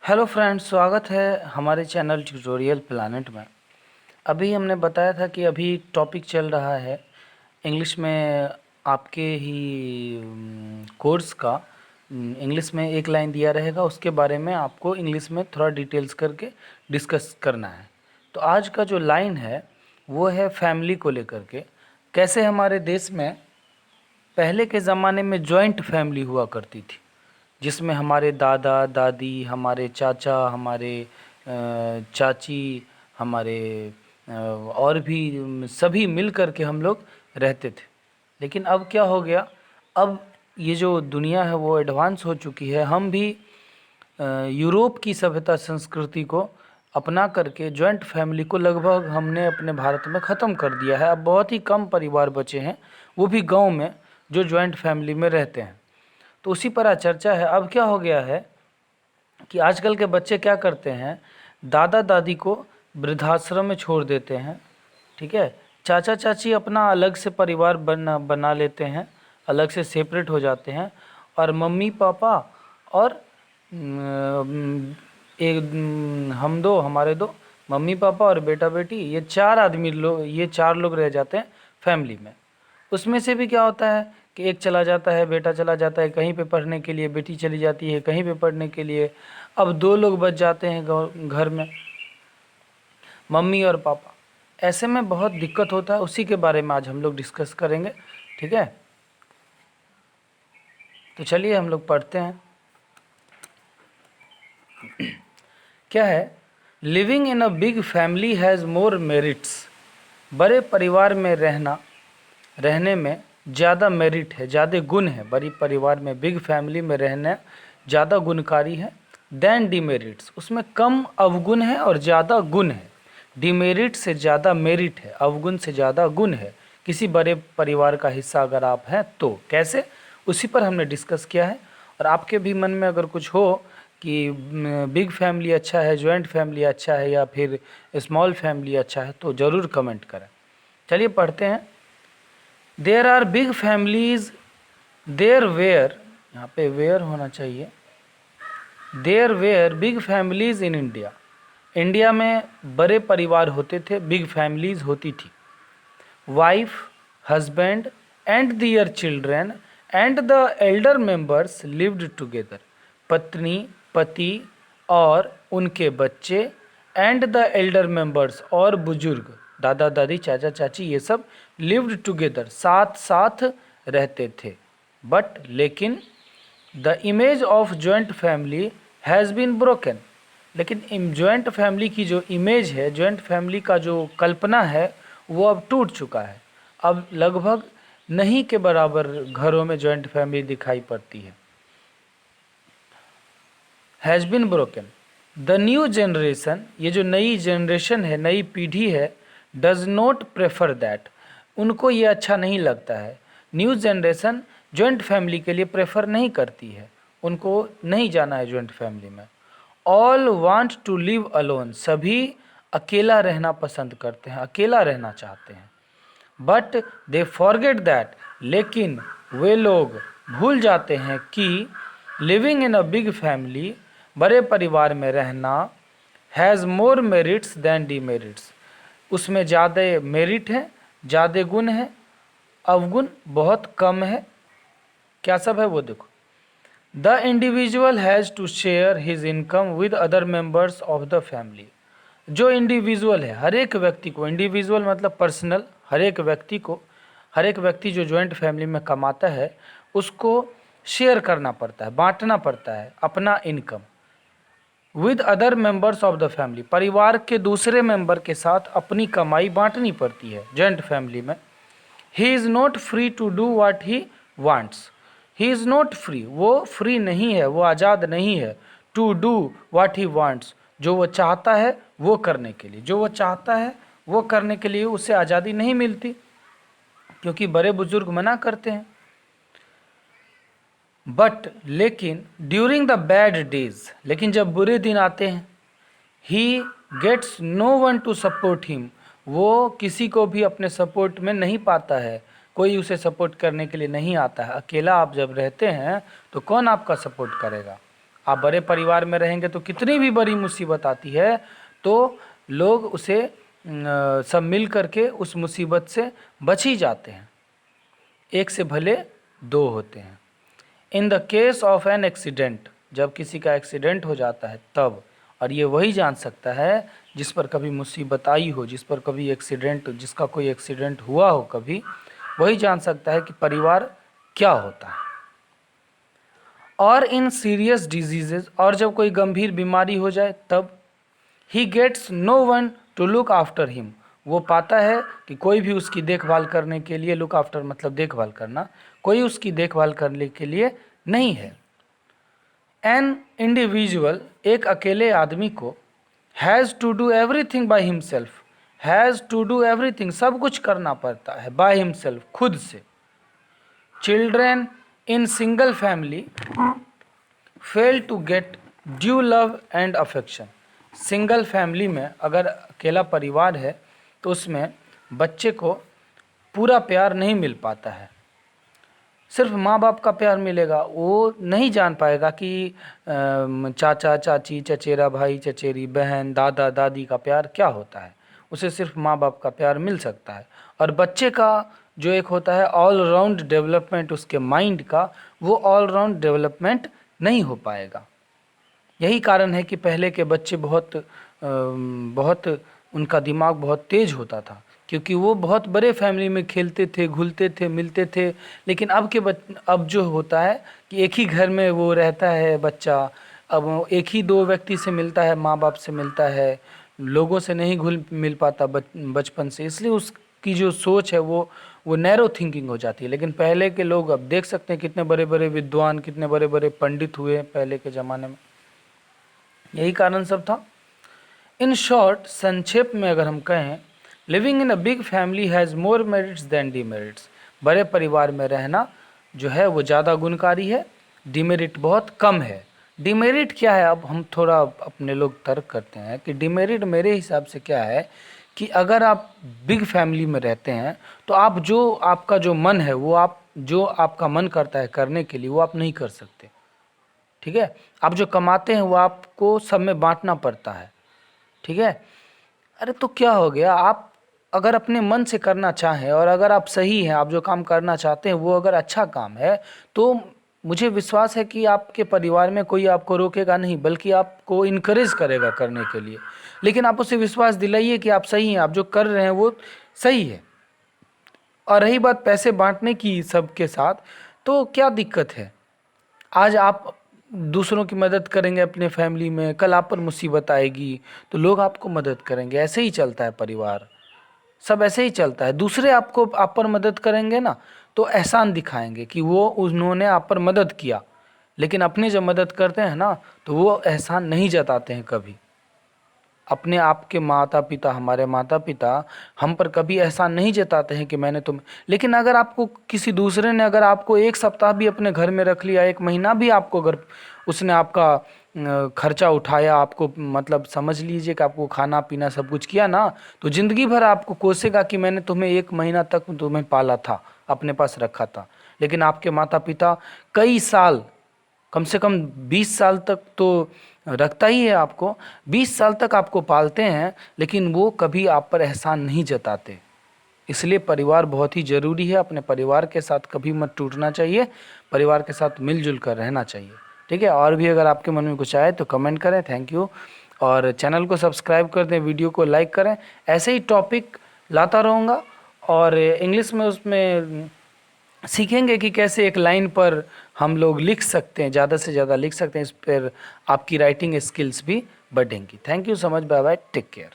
Hello friends, स्वागत है हमारे चैनल ट्यूटोरियल प्लानट में। अभी हमने बताया था कि अभी टॉपिक चल रहा है इंग्लिश में आपके ही कोर्स का। इंग्लिश में एक लाइन दिया रहेगा, उसके बारे में आपको इंग्लिश में थोड़ा डिटेल्स करके डिस्कस करना है। तो आज का जो लाइन है वो है फैमिली को लेकर के। कैसे हमारे देश में पहले के ज़माने में जॉइंट फैमिली हुआ करती थी, जिसमें हमारे दादा दादी, हमारे चाचा, हमारे चाची, हमारे और भी सभी मिल कर के हम लोग रहते थे। लेकिन अब क्या हो गया, अब ये जो दुनिया है वो एडवांस हो चुकी है। हम भी यूरोप की सभ्यता संस्कृति को अपना करके जॉइंट फैमिली को लगभग हमने अपने भारत में ख़त्म कर दिया है। अब बहुत ही कम परिवार बचे हैं, वो भी गांव में, जो जॉइंट फैमिली में रहते हैं। तो उसी पर आज चर्चा है। अब क्या हो गया है कि आजकल के बच्चे क्या करते हैं, दादा दादी को वृद्धाश्रम में छोड़ देते हैं, ठीक है। चाचा चाची अपना अलग से परिवार बना लेते हैं, अलग से सेपरेट हो जाते हैं। और मम्मी पापा और हम दो, हमारे दो मम्मी पापा और बेटा बेटी, ये चार लोग रह जाते हैं फैमिली में। उसमें से भी क्या होता है कि एक चला जाता है, बेटा चला जाता है कहीं पे पढ़ने के लिए, बेटी चली जाती है कहीं पे पढ़ने के लिए। अब दो लोग बच जाते हैं घर में, मम्मी और पापा। ऐसे में बहुत दिक्कत होता है। उसी के बारे में आज हम लोग डिस्कस करेंगे, ठीक है। तो चलिए हम लोग पढ़ते हैं। क्या है, living in a big family has more merits. बड़े परिवार में रहने में ज़्यादा मेरिट है, ज़्यादा गुण है। बड़ी परिवार में, बिग फैमिली में रहना ज़्यादा गुणकारी है। देन डिमेरिट्स, उसमें कम अवगुण है और ज़्यादा गुण है। डिमेरिट से ज़्यादा मेरिट है, अवगुण से ज़्यादा गुण है किसी बड़े परिवार का हिस्सा अगर आप हैं तो। कैसे, उसी पर हमने डिस्कस किया है। और आपके भी मन में अगर कुछ हो कि बिग फैमिली अच्छा है, जॉइंट फैमिली अच्छा है, या फिर स्मॉल फैमिली अच्छा है, तो ज़रूर कमेंट करें। चलिए पढ़ते हैं। There are big families, there were, यहाँ पे वेयर होना चाहिए, there were big families in India. India में बड़े परिवार होते थे, बिग फैमिलीज होती थी। Wife, husband and their children and the elder members lived together. पत्नी, पति और उनके बच्चे, एंड द एल्डर मेंबर्स और बुजुर्ग, दादा दादी, चाचा चाची, ये सब लिव्ड टुगेदर, साथ साथ रहते थे। बट लेकिन the image of joint family has been broken. लेकिन जॉइंट फैमिली की जो इमेज है, जॉइंट फैमिली का जो कल्पना है, वो अब टूट चुका है। अब लगभग नहीं के बराबर घरों में जॉइंट फैमिली दिखाई पड़ती है। Has been broken. The new generation, ये जो नई जनरेशन है, नई पीढ़ी है, डज नॉट प्रेफर दैट, उनको ये अच्छा नहीं लगता है। न्यू जनरेशन जॉइंट फैमिली के लिए प्रेफर नहीं करती है, उनको नहीं जाना है जॉइंट फैमिली में। All want to live alone, सभी अकेला रहना पसंद करते हैं, अकेला रहना चाहते हैं। बट दे फॉरगेट दैट, लेकिन वे लोग भूल जाते हैं कि living in a big family, बड़े परिवार में रहना, has more merits than demerits, उसमें ज़्यादा मेरिट है, ज़्यादा गुण है, अवगुण बहुत कम है। क्या सब है वो देखो। The individual has to share his income with other members of the family. जो इंडिविजुअल है, हर एक व्यक्ति को, इंडिविजुअल मतलब पर्सनल, हर एक व्यक्ति को, हर एक व्यक्ति जो जॉइंट फैमिली में कमाता है उसको शेयर करना पड़ता है, बांटना पड़ता है अपना income. With other members of the family, परिवार के दूसरे मेंबर के साथ अपनी कमाई बांटनी पड़ती है जॉइंट फैमिली में। He is not free to do what he wants, he is not free, वो फ्री नहीं है, वो आज़ाद नहीं है। To do what he wants, जो वो चाहता है वो करने के लिए, जो वो चाहता है वो करने के लिए उसे आज़ादी नहीं मिलती, क्योंकि बड़े बुजुर्ग मना करते हैं। बट लेकिन ड्यूरिंग द बैड डेज, लेकिन जब बुरे दिन आते हैं, he gets no one to support him, वो किसी को भी अपने सपोर्ट में नहीं पाता है, कोई उसे सपोर्ट करने के लिए नहीं आता है। अकेला आप जब रहते हैं तो कौन आपका सपोर्ट करेगा, आप बड़े परिवार में रहेंगे तो कितनी भी बड़ी मुसीबत आती है तो लोग उसे सब मिल करके उस मुसीबत से बच ही जाते हैं, एक से भले दो होते हैं। In the case of an accident, जब किसी का एक्सीडेंट हो जाता है तब, और ये वही जान सकता है जिस पर कभी मुसीबत आई हो, जिस पर कभी एक्सीडेंट, जिसका कोई एक्सीडेंट हुआ हो कभी, वही जान सकता है कि परिवार क्या होता है। और इन सीरियस डिजीजेज, और जब कोई गंभीर बीमारी हो जाए तब, he gets no one to look after him, वो पाता है कि कोई भी उसकी देखभाल करने के लिए, लुक आफ्टर मतलब देखभाल करना, कोई उसकी देखभाल करने के लिए नहीं है। एन इंडिविजुअल, एक अकेले आदमी को, has to do everything by himself, has to do everything, सब कुछ करना पड़ता है, बाय हिमसेल्फ, खुद से। Children in single family fail to get due love and affection, single family में अगर अकेला परिवार है तो उसमें बच्चे को पूरा प्यार नहीं मिल पाता है, सिर्फ माँ बाप का प्यार मिलेगा, वो नहीं जान पाएगा कि चाचा चाची, चचेरा भाई, चचेरी बहन, दादा दादी का प्यार क्या होता है, उसे सिर्फ माँ बाप का प्यार मिल सकता है। और बच्चे का जो एक होता है ऑल राउंड डेवलपमेंट उसके माइंड का, वो ऑल राउंड डेवलपमेंट नहीं हो पाएगा। यही कारण है कि पहले के बच्चे बहुत उनका दिमाग बहुत तेज होता था, क्योंकि वो बहुत बड़े फैमिली में खेलते थे, घुलते थे, मिलते थे। लेकिन अब जो होता है कि एक ही घर में वो रहता है बच्चा, अब एक ही दो व्यक्ति से मिलता है, माँ बाप से मिलता है, लोगों से नहीं घुल मिल पाता बचपन से, इसलिए उसकी जो सोच है वो नैरो थिंकिंग हो जाती है। लेकिन पहले के लोग, अब देख सकते हैं कितने बड़े बड़े विद्वान, कितने बड़े बड़े पंडित हुए पहले के ज़माने में, यही कारण सब था। इन शॉर्ट, संक्षेप में अगर हम कहें, living in a big family has more merits than demerits, बड़े परिवार में रहना जो है वो ज़्यादा गुणकारी है, डीमेरिट बहुत कम है। डीमेरिट क्या है, अब हम थोड़ा अपने लोग तर्क करते हैं कि डीमेरिट मेरे हिसाब से क्या है कि अगर आप बिग फैमिली में रहते हैं तो आप जो आपका जो मन है वो आप जो आपका मन करता है करने के लिए वो आप नहीं कर सकते, ठीक है। आप जो कमाते हैं वो आपको सब में बांटना पड़ता है, ठीक है। अरे तो क्या हो गया, आप अगर अपने मन से करना चाहें और अगर आप सही हैं, आप जो काम करना चाहते हैं वो अगर अच्छा काम है, तो मुझे विश्वास है कि आपके परिवार में कोई आपको रोकेगा नहीं, बल्कि आपको इनकरेज करेगा करने के लिए। लेकिन आप उसे विश्वास दिलाइए कि आप सही हैं, आप जो कर रहे हैं वो सही है। और रही बात पैसे बांटने की सबके साथ, तो क्या दिक्कत है, आज आप दूसरों की मदद करेंगे अपने फैमिली में, कल आप पर मुसीबत आएगी तो लोग आपको मदद करेंगे, ऐसे ही चलता है परिवार, सब ऐसे ही चलता है। दूसरे आपको आप पर मदद करेंगे ना तो एहसान दिखाएंगे कि वो उन्होंने आप पर मदद किया, लेकिन अपने जब मदद करते हैं ना तो वो एहसान नहीं जताते हैं कभी। अपने आपके माता पिता, हमारे माता पिता हम पर कभी एहसान नहीं जताते हैं कि मैंने तुम, लेकिन अगर आपको किसी दूसरे ने अगर आपको एक सप्ताह भी अपने घर में रख लिया, एक महीना भी आपको अगर उसने आपका खर्चा उठाया, आपको मतलब समझ लीजिए कि आपको खाना पीना सब कुछ किया ना, तो ज़िंदगी भर आपको कोसेगा कि मैंने तुम्हें एक महीना तक तुम्हें पाला था, अपने पास रखा था। लेकिन आपके माता पिता कई साल, कम से कम 20 साल तक तो रखता ही है आपको, 20 साल तक आपको पालते हैं, लेकिन वो कभी आप पर एहसान नहीं जताते। इसलिए परिवार बहुत ही ज़रूरी है, अपने परिवार के साथ कभी मत टूटना चाहिए, परिवार के साथ मिलजुल कर रहना चाहिए, ठीक है। और भी अगर आपके मन में कुछ आए तो कमेंट करें, थैंक यू। और चैनल को सब्सक्राइब कर दें, वीडियो को लाइक करें, ऐसे ही टॉपिक लाता रहूँगा। और इंग्लिश में उसमें सीखेंगे कि कैसे एक लाइन पर हम लोग लिख सकते हैं, ज़्यादा से ज़्यादा लिख सकते हैं, इस पर आपकी राइटिंग स्किल्स भी बढ़ेंगी। Thank you so much, bye bye, take care.